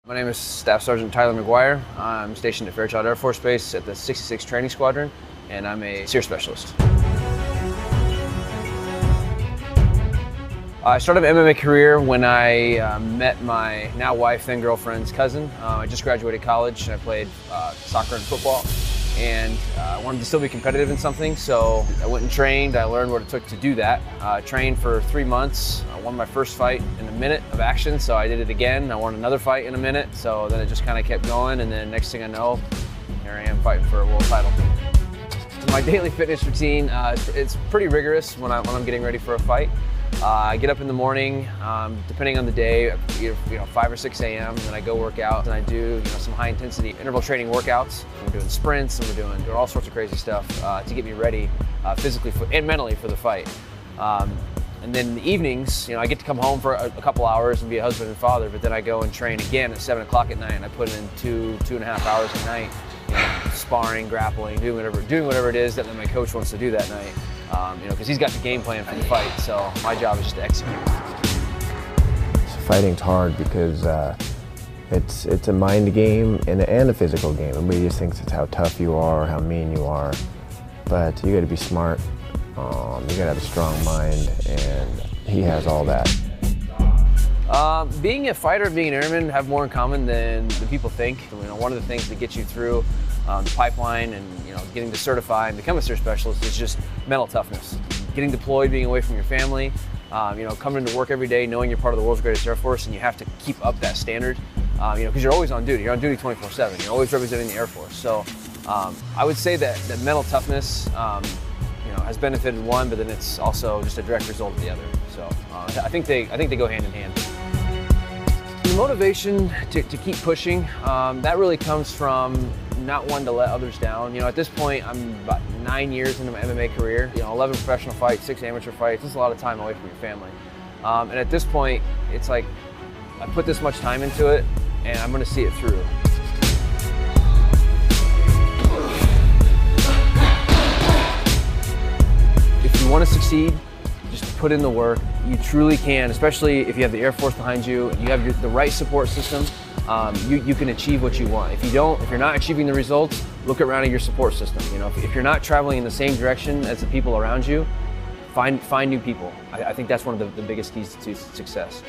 My name is Staff Sergeant Tyler McGuire. I'm stationed at Fairchild Air Force Base at the 66 Training Squadron, and I'm a SEER specialist. I started my MMA career when I met my now wife, then girlfriend's cousin. I just graduated college and I played soccer and football, and I wanted to still be competitive in something, so I went and trained. I learned what it took to do that. Trained for 3 months. I won my first fight in a minute of action, so I did it again. I won another fight in a minute, so then it just kind of kept going, and then next thing I know, here I am fighting for a world title. My daily fitness routine, it's pretty rigorous when I'm getting ready for a fight. I get up in the morning, depending on the day, 5 or 6 a.m. and then I go work out, and I do some high intensity interval training workouts. We're doing sprints and we're doing all sorts of crazy stuff to get me ready physically and mentally for the fight. And then in the evenings, I get to come home for a couple hours and be a husband and father, but then I go and train again at 7 o'clock at night, and I put in 2.5 hours a night, sparring, grappling, doing whatever it is that my coach wants to do that night. Because he's got the game plan for the fight, so my job is just to execute. Fighting's hard because it's a mind game and a physical game. Everybody just thinks it's how tough you are, how mean you are, but you got to be smart. You got to have a strong mind, and he has all that. Being a fighter and being an airman have more in common than people think. One of the things that gets you through the pipeline and getting to certify and become a SEER specialist is just mental toughness. Getting deployed, being away from your family, coming into work every day knowing you're part of the world's greatest Air Force, and you have to keep up that standard, because you're always on duty. You're on duty 24/7. You're always representing the Air Force. So I would say that mental toughness has benefited one, but then it's also just a direct result of the other. So I think they go hand in hand. The motivation to keep pushing, that really comes from not wanting to let others down. At this point, I'm about 9 years into my MMA career. 11 professional fights, 6 amateur fights. This is a lot of time away from your family. And at this point, it's like I put this much time into it, and I'm going to see it through. If you want to succeed, just put in the work. You truly can, especially if you have the Air Force behind you, you have the right support system. You can achieve what you want. If you're not achieving the results, look around at your support system. If you're not traveling in the same direction as the people around you, find new people. I think that's one of the biggest keys to success.